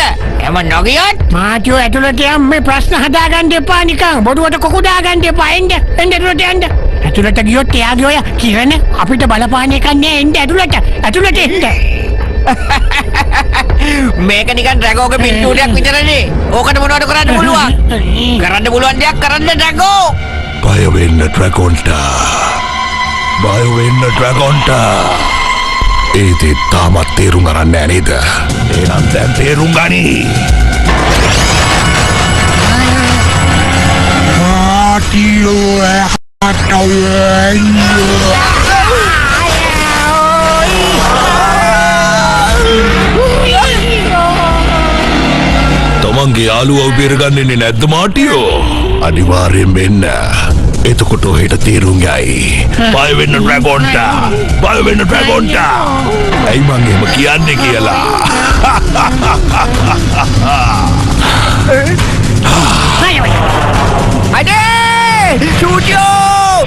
එම නොගියොත් මාටියෝ ඇතුළට යම් මේ ප්‍රශ්න හදාගන්න එපා නිකන්. බොඩුවට කොකු දාගන්න එපා. එන්න ඇතුළට යන්න. ඇතුළට ගියොත් එයාගේ ඔය කිරණ අපිට බලපාන එකක් නෑ. එන්න ඇතුළට. ඇතුළට එන්න. මේක නිකන් ඩ්‍රැගෝගේ පිටුඩයක් විතරනේ. ඕකට මොනවද කරන්න පුළුවන්? කරන්න පුළුවන් දෙයක් කරන්න ඩ්‍රැගෝ. බය වෙන්න ඩ්‍රැගොන්ට. බය වෙන්න ඩ්‍රැගොන්ට. ඒ දේ තාමත් තේරුම් ගන්න නෑ නේද? එහෙනම් දැන් තේරුම් ගනි. තමන්ගේ යාළුවව බේරගන්නේ නැද්ද මාටියෝ? අනිවාර්යෙන් වෙන්න. එතකොට ඔහෙට තේරුම් යයි. බය වෙන්න ඩ්‍රැගොන්ට. බය වෙන්න ඩ්‍රැගොන්ට. ඇයි මං එහෙම කියන්නේ කියලා. අනේ! චූටියෝ!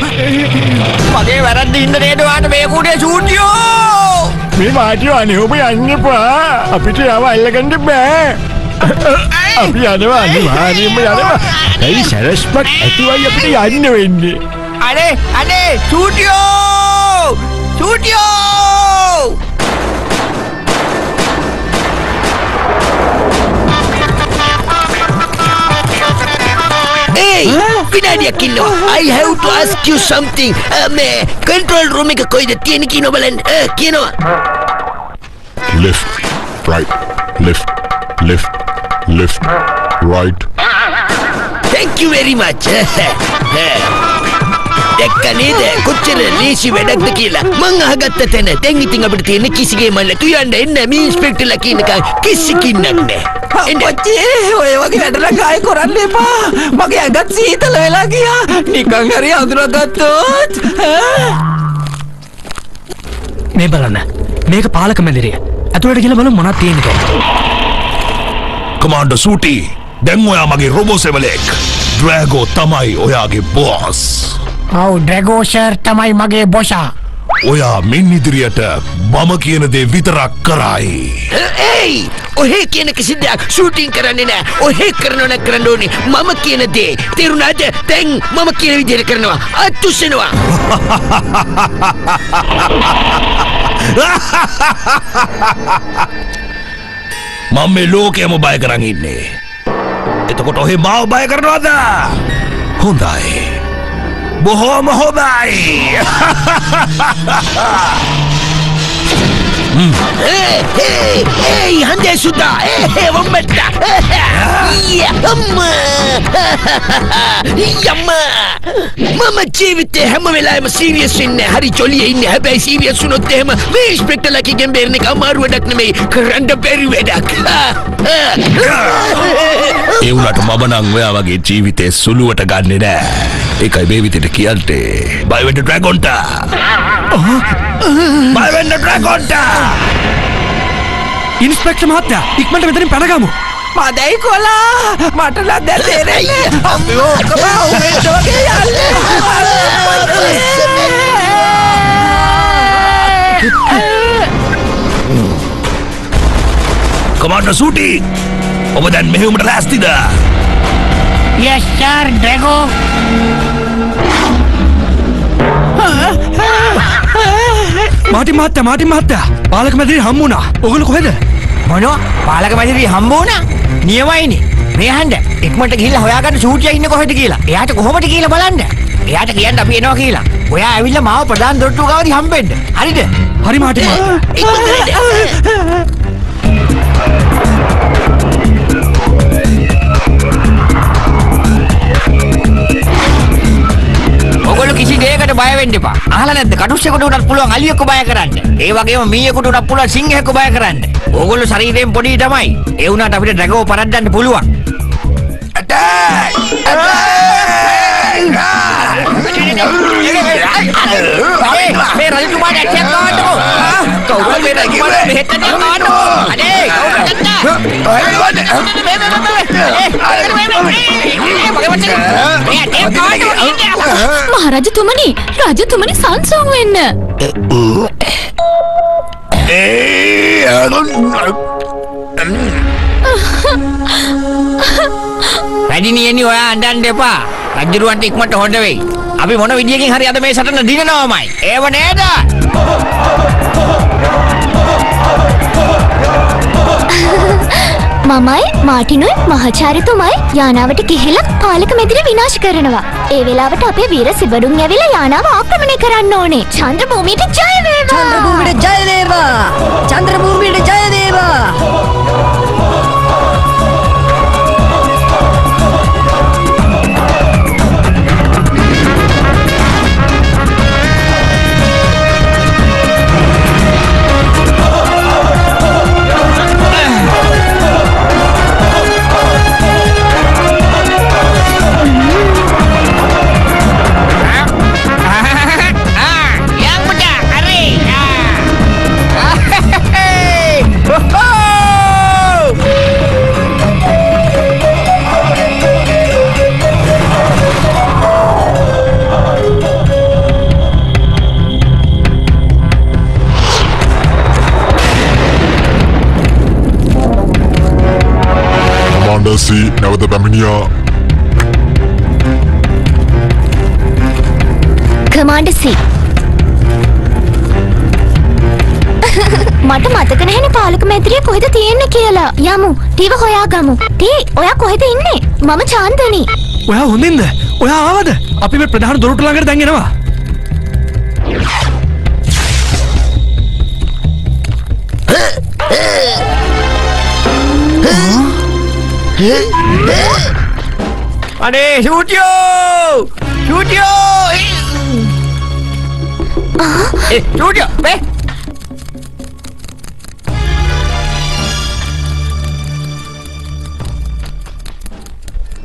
මගේ වැරද්ද හින්දා නේද ඔයාට මේ කුඩේ චූටියෝ! මේ මාටියෝ අනේ ඔබ යන්න එපා. අපිට යව අල්ලගන්න බෑ. අපි යනවා අනිවාර්යෙන්ම යනවා. ඇයි සරස්පක් ඇතුවයි අපිට යන්න වෙන්නේ. අනේ චූටියෝ! චූටියෝ! Hey, විනාඩියක් ඉන්නවා. I have to ask you something. මේ control room එක කොයිද තියෙන්නේ කියනවා බලන්න. කියනවා. Left, right, left, left, left, right. Thank you very much. දැක්ක නේද කොච්චර ලේසි වැඩක්ද කියලා. මං අහගත්ත තැන දැන් ඉතින් අපිට තියෙන කිසිගේ මල්ල තුයන්න එන්න මේ ඉන්ස්පෙක්ටර්ලා කියනකම් කිසි කින්නක් නෑ. ඔච්චේ ඔය වගේ වැඩලා කාය කරන්න එපා. මගේ ඇඟත් සීතල වෙලා ගියා. නිකන් හරි අඳුරගත්තොත්. මේ බලන්න. මේක පාලක මැදිරිය. ඇතුළට ගිහලා බලමු මොනවද තියෙන්නේ කියලා. කමාන්ඩර් සූටි, දැන් ඔයා මගේ රොබෝ සෙවලෙක්. ඩ්‍රැගෝ තමයි ඔයාගේ බොස්. ඔව් ඩ්‍රැගෝ සර් තමයි මගේ බොසා. ඔයා මින් ඉදිරියට මම කියන දේ විතරක් කරයි. ඒයි ඔහේ කියන කිසි දෙයක් ෂූටින් කරන්නේ නෑ. ඔහේ කරනවන කරන්න ඕනේ මම කියන දේ. තේරුණාද? දැන් මම කියන විදිහට කරනවා. අතුස්සනවා. මම මේ ලෝකයම බය කරන් ඉන්නේ. එතකොට ඔහේ මාව බය කරනවද? හොඳයි. බොහෝම හොඳයි. Hey, hande sudah. Wamata. Ya, amma. Yamma. Mama ජීවිතේ හැම වෙලාවෙම සීරියස් වෙන්නේ. හරි ජොලියේ ඉන්නේ. හැබැයි සීරියස් වුණොත් එහෙම මේ ඉන්ස්පෙක්ටර් ලකි ගෙම්බේරන එක අමාරු වැඩක් නෙමෙයි. කරන්න බැරි වැඩක්. ඒ වුණාට මම නම් ඔයා වගේ ජීවිතේ සුළුවට ගන්නෙ නෑ. ඒකයි මේ විදිහට කියන්නේ. බය වෙන්න ඩ්‍රැගොන්ට. බය වෙන්න ඩ්‍රැගොන්ට. ඉන්ස්පෙක්ටර් මහත්තයා ඉක්මනට මෙතනින් පැනගමු. මදයි කොලා මට නම් දැන් තේරෙන්නේ. අම්මෝ උඹට වගේ කමාන්ඩර් සූටි ඔබ දැන් මෙහෙයුමට ලෑස්තිද? Yes sir, Drago. මාටින් මහත්තයා පාලක මැදිරිය හම්බ වුණා. ඔයගොල්ලෝ කොහෙද? මොනවා? පාලක මැදිරිය හම්බ වුණා? නියමයිනේ. මේ හන්ද ඉක්මනට ගිහිල්ලා හොයාගන්න ෂූටියා ඉන්නේ කොහෙද කියලා. එයාට කොහොමද කියලා බලන්න. එයාට කියන්න අපි එනවා කියලා. ඔයා ඇවිල්ලා මාව ප්‍රධාන දොරටුව ගාවදී හම්බෙන්න. හරිද? හරි මාටින් ඔයගොල්ලෝ කිසි දෙයකට බය වෙන්න එපා. අහලා නැද්ද? කටුස්සෙකුට උනත් පුළුවන් අලියෙක්ව බය කරන්න. ඒ වගේම මීයෙකුට උනත් පුළුවන් සිංහෙක්ව බය කරන්න. ඕගොල්ලෝ ශරීරයෙන් පොඩි තමයි. ඒ වුණාට අපිට ඩ්‍රැගෝ පරද්දන්න පුළුවන්. මේ රජතුමාට ඇටයක් ගන්නකෝ. කවුරුද මේ රජතුමාට මෙහෙට ඇටයක් ගන්නකෝ. අනේ මහරජතුමනි රජතුමනි සංසෝන් වෙන්න. රජිනියනි ඔයා අඬන්න එපා. රජුරවන්ට ඉක්මනට හොඳ වෙයි. අපි මොන විදියකින් හරි අද මේ සටන දිනනවාමයි. ඒව නේද? මමයි මාටිනුයි මහාචාර්යතුමයි යානාවට ගිහිල්ලා පාලක මැදිරිය විනාශ කරනවා. ඒ වෙලාවට අපේ වීර සිබඩුන් ඇවිල්ලා යානාව ආක්‍රමණය කරන්න ඕනේ. චන්ද්‍රභූමියට ජය වේවා! චන්ද්‍රභූමියට ජය වේවා! චන්ද්‍රභූමියට ජය වේවා! Si නැවත පැමිණියා. කමාන්ඩර් සී මට මතක නැහැනේ පාලක මැදිරිය කොහෙද තියෙන්නේ කියලා. යමු ටීව හොයාගමු. ටී ඔයා කොහෙද ඉන්නේ? මම චාන්දනි. ඔයා හොඳින්ද? ඔයා ආවද? අපි මේ ප්‍රධාන දොරටුව ළඟට දැන් එනවා. අනේ ෂූටියෝ! ෂූටියෝ! ෂූටියෝ! මේ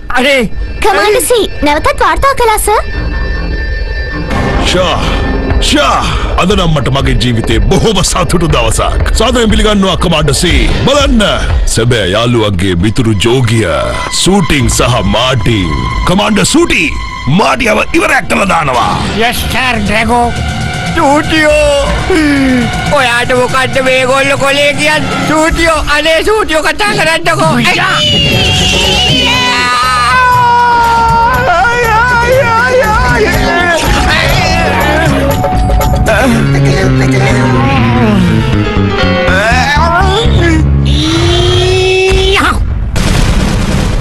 අනේ කමාන්ඩර් සී නැවතත් වාර්තා කළා සර්. ෂා අද නම් මට මගේ ජීවිතේ බොහොම සතුටු දවසක්. සාදරයෙන් පිළිගන්නවා කමාන්ඩර් සී. බලන්න සැබෑ යාළුවන්ගේ මිතුරු ජෝගිය ෂූටින් සහ මාටින්. කමාන්ඩර් සූටි මාටියව ඉවරයක් කරලා දානවා. Yes sir, Drago. සූටියෝ ඔයාට මොකද්ද මේගොල්ලෝ කොලේ කියන්නේ සූටියෝ අනේ සූටියෝ කතා කරන්නකෝ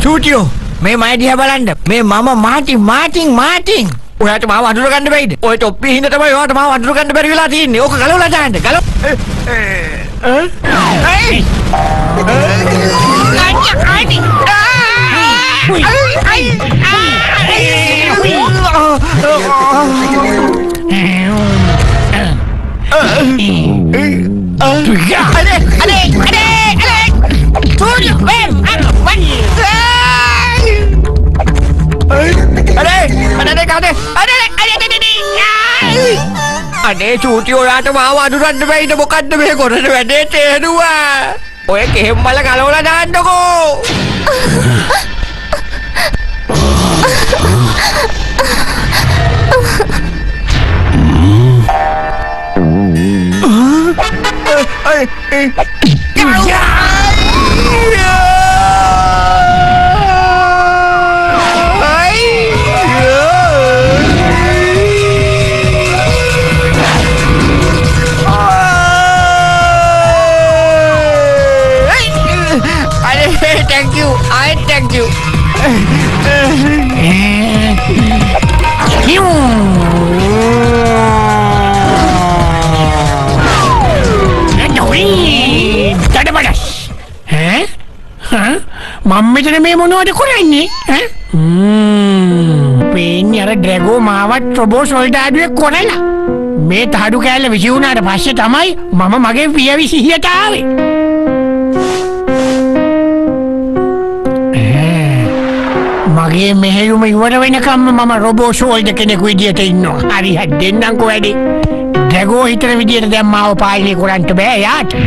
සූටියෝ මේ මයි දිහා බලන්න මේ මම මාටින් ඔයාට මාව අඳුර ගන්න බැයිද? ඔය টොප්පිය හින්දා තමයි ඔයාට මාව අඳුර ගන්න බැරි වෙලා තියෙන්නේ. ඕක ගලවලා දාන්න. අනේ චූටි ඔයාට මාව අඳුරන්න බැයිද මොකද්ද මේ කරන වැඩේ තේරුවා ඔය කෙහෙම් මල ගලවලා දාන්නකෝ Thank you. මම්මිතන මේ මොනවද කරන්නේ පේන්නේ අර ඩ්‍රැගෝ මාවත් රොබෝ සොල්ඩාඩුවෙක් කරලා මේ තහඩු කෑල්ල විසි වුණාට පස්සේ තමයි මම මගේ පියවි සිහියට ආවේ මගේ මෙහෙයුම ඉවර වෙනකම්ම මම රොබෝ සෝල්ඩර් කෙනෙකු විදියට ඉන්නවා හරි දෙන්නම්කෝ වැඩි ඩ්‍රැගෝ හිතන විදියට දැන් මාව පාලනය කරන්න බෑ යාට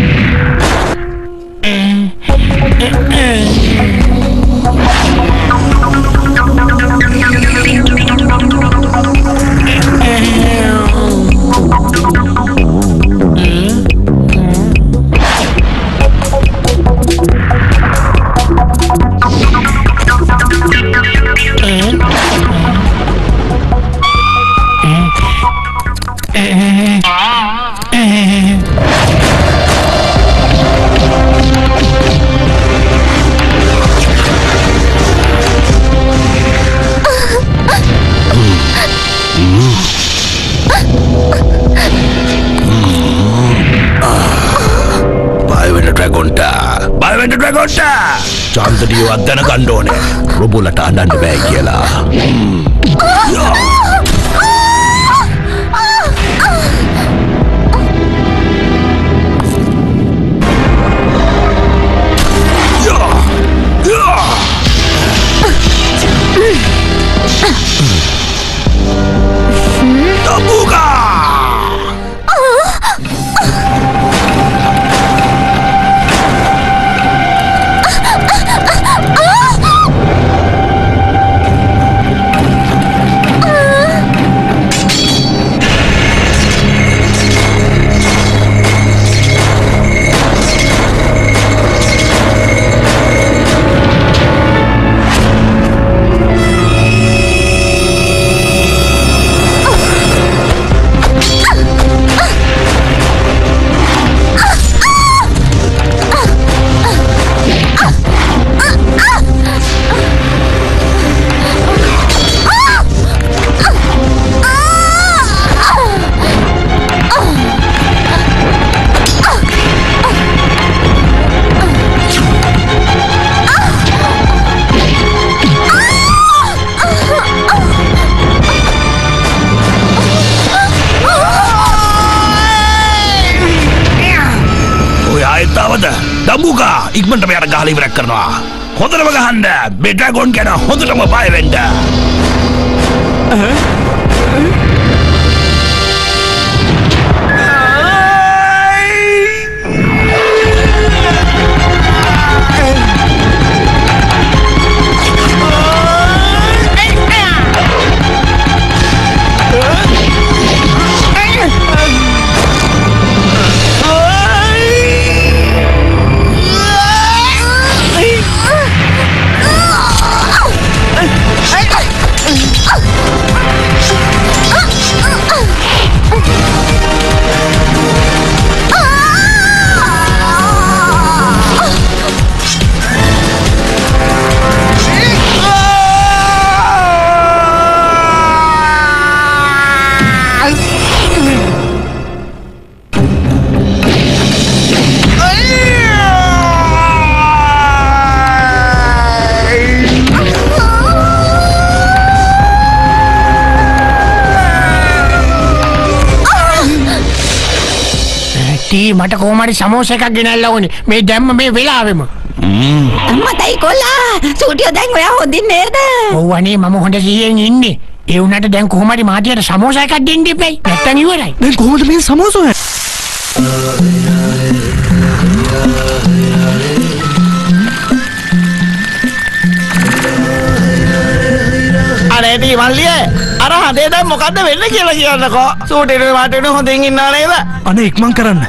චන්දඩියවත් දැනගන්න ඕනේ රොබෝලට අඬන්න බෑ කියලා දම්බුකා ඉක්මනට මෙයාට ගහලා ඉවරක් කරනවා හොඳටම ගහන්න මේ ඩ්‍රැගන් ගැන හොඳටම බය වෙන්න මට කොහොම හරි සමෝස එකක් ගෙනල්ලා ඕනේ. මේ දැම්ම මේ වෙලාවෙම. මතයි කොල්ලා සූටියෝ දැන් ඔයා හොඳින් නේද? ඔව් අනේ මම හොඳ සිහියෙන් ඉන්නේ. ඒ වුණාට දැන් කොහොම හරි මාතියට සමෝස එකක් දෙන්න ඉපැයි. නැත්තම් ඉවරයි. දැන් කොහොමද මේ සමෝසෝ අනේ දී මල්ලිය අර හදේ දැන් මොකද්ද වෙන්නේ කියලා කියන්නකෝ. සූටිනේ මාටිනේ හොඳින් ඉන්නා නේද? අනේ ඉක්මන් කරන්න.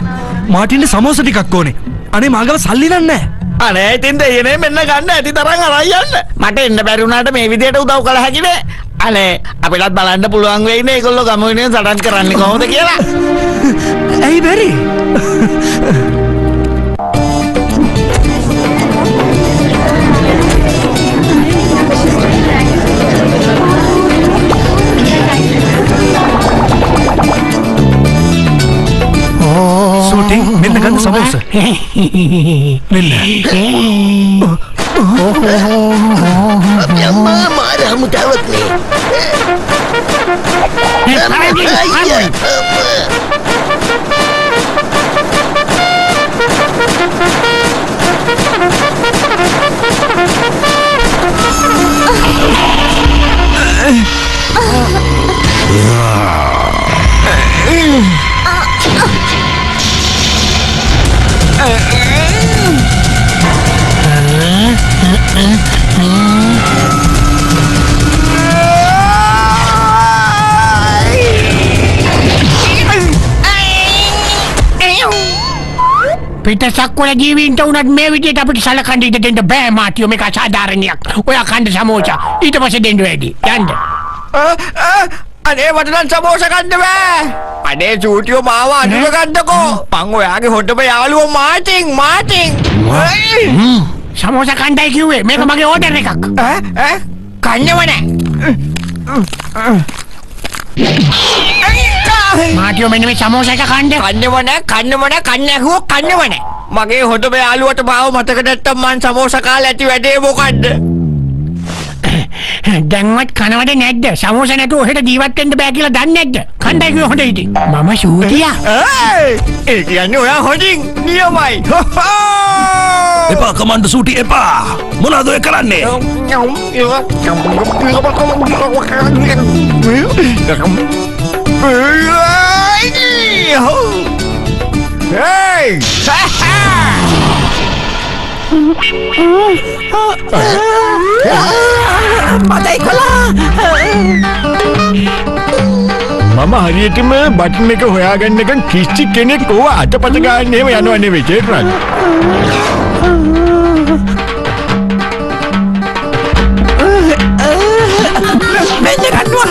මාටින්ට සමෝස ටිකක් ඕනේ. අනේ මාගව සල්ලි නෑ. අනේ ඉතින් දෙයනේ මෙන්න ගන්න ඇති තරම් අරන් යන්න. මට එන්න බැරි වුණාට මේ විදියට උදව් කළ හැකිනේ. අනේ අපිටත් බලන්න පුළුවන් වෙයිනේ ඒගොල්ලෝ ගමුනේ සටන් කරන්නේ කොහොමද කියලා. ඇයි බැරි? Shooting, මෙන්න ගන්න සමෝස. මෙන්න. අම්මා මාර හමුදාවක් නේ. පිටසක් වල ජීවීන්ට උනත් මේ විදියට අපිට සලකන්න ඉඩ දෙන්න බෑ මාතියෝ. මේක අසාධාරණයක්. ඔයා කන්න සමෝසා ඊට පස්සේ දෙන්න වැඩි. යන්න. අනේ මට නම් සමෝස ගන්න බෑ. අනේ චූටියෝ මාව අඳුර ගන්නකෝ. මං ඔයාගේ හොඳම යාළුවා මාටින්. සමෝසා කණ්ඩායි කිව්වේ. මේක මගේ ඕඩර් එකක්. කන්නව නෑ. මාටියෝ මෙන්න මේ සමෝසා එක කන්න. කන්නව නෑ කන්නව නෑ. මගේ හොඳම යාළුවට මාව මතක නැත්තම් මං සමෝස කාලා ඇති වැඩේ මොකද්ද? දැන්වත් කනවද නැද්ද? සමෝසා නැතුව ඔහෙට ජීවත් වෙන්න බෑ කියලා දන්නේ නැද්ද? කණ්ඩායි කිව්ව හොඳ ඉතින්. මම ෂූටියා. ඒ කියන්නේ ඔයා හොඳින් නියමයි. එපා කමාන්ඩර් සූටි එපා. මොනවද ඔය කරන්නේ? Hey! මතයි කොල්ලා. මම හරියටම බටන් එක හොයාගන්නකන් කිසි කෙනෙක් ඕව අතපත ගන්න එහෙම යනව නෙවෙයි චේතනන්. මෙන්න ගන්නවා.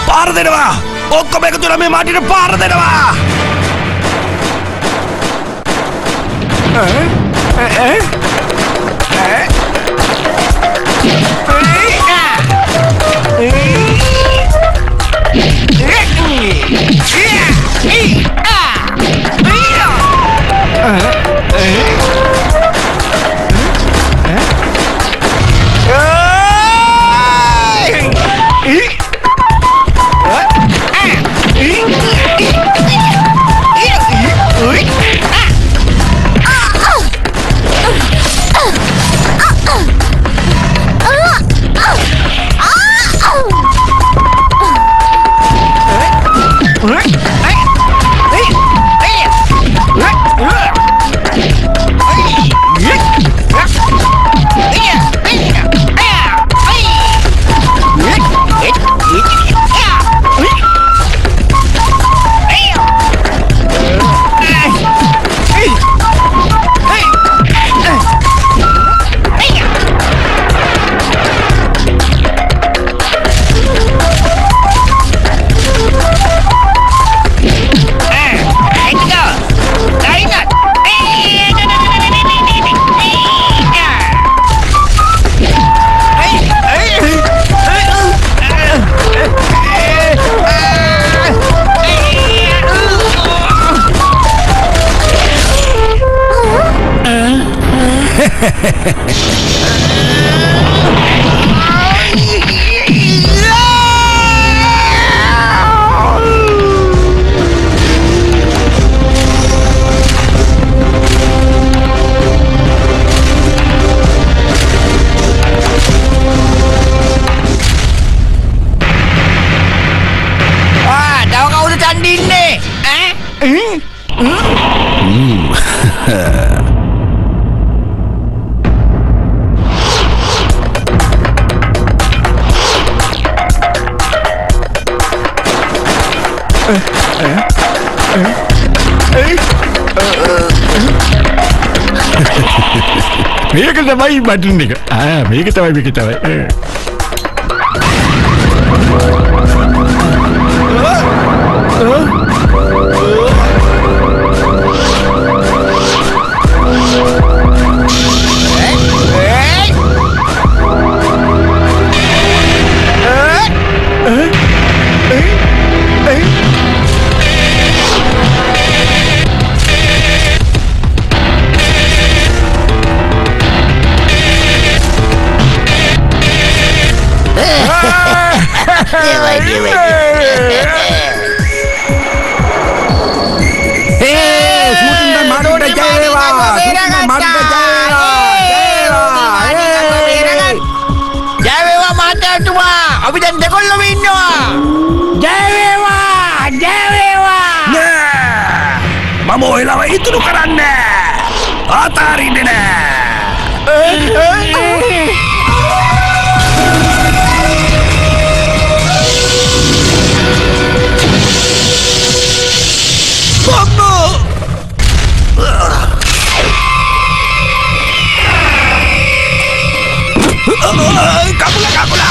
පාර දෙනවා. ඔක්කොම එකතු වෙලා මේ මාටිට පාර දෙනවා. Tahu kau udah candi ni? මේක තමයි බටන් එක. මේක තමයි. Abi dan dekollom inනවා. ජය වේවා මම ඔයලව ඉතුරු කරන්න ආතාරින්නේ නෑ. Kabula.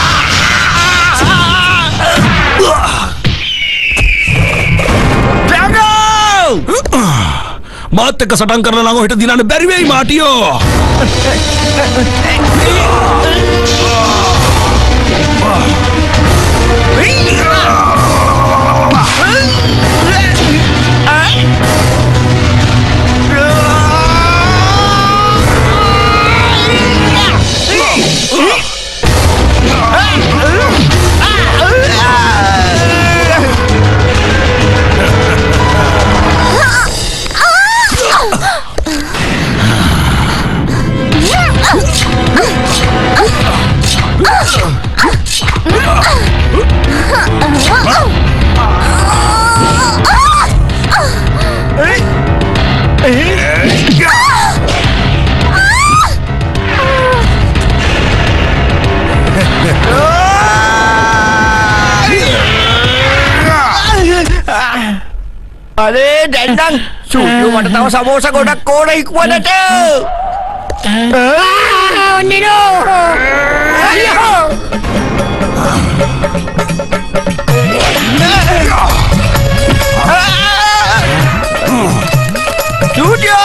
මාත් එක්ක සටන් කරන ළඟ හිට දිනන්න බැරි වෙයි මාටියෝ. Aduh, Dandang. Suju mata tahu samosa godak kore ikhwanat tu. Nino Studio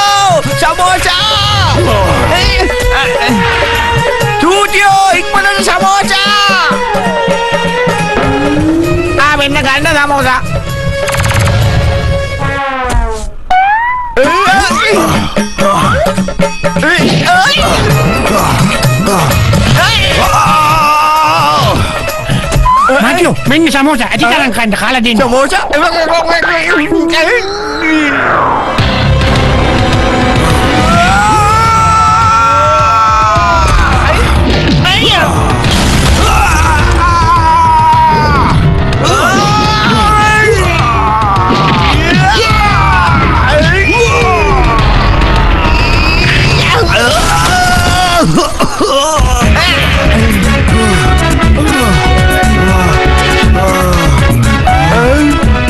samosa. Studio ikhwanat samosa. benar ganda samosa. Maju, main samosa. Adik jangan kan kalah din. Samosa?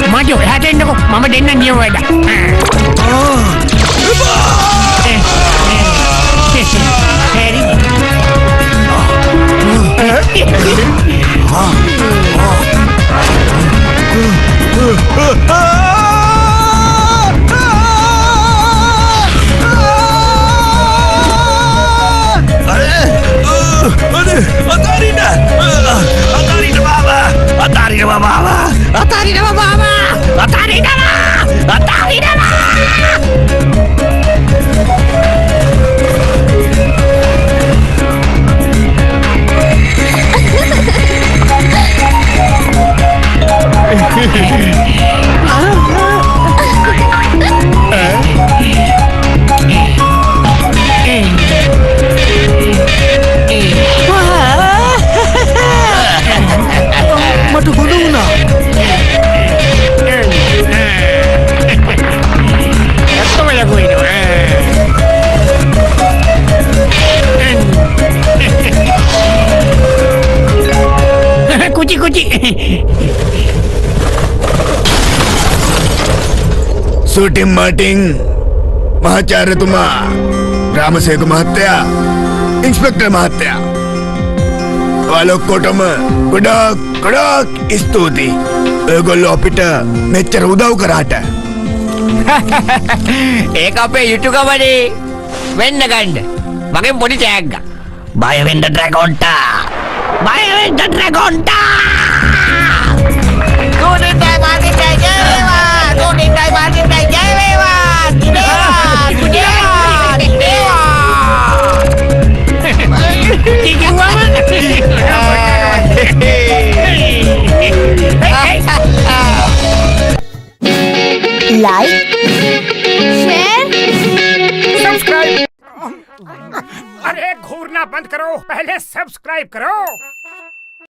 Maju, hatiin ako. Mama din na niyo wala. Shooting माटिंग මහාචාර්යතුමා රාමසේක මහත්තයා inspector මහත්තයා ඔයාලොක්කොටම ගොඩක් ස්තුතියි ඔයගොල්ලෝ අපිට මෙච්චර උදව් කරාට ඒක අපේ යුතුයකමනේ වෙන්න ගන්න මගෙන් පොඩි ටැග්ගක් බය වෙන්න ඩ්‍රැගොන්ට ගුඩින්ටයි මාටින්ටයි ජය වේවා ගුඩින්ටයි මාටින්ටයි ජය වේවා लाइक शेयर सब्सक्राइब अरे घूरना बंद करो पहले सब्सक्राइब करो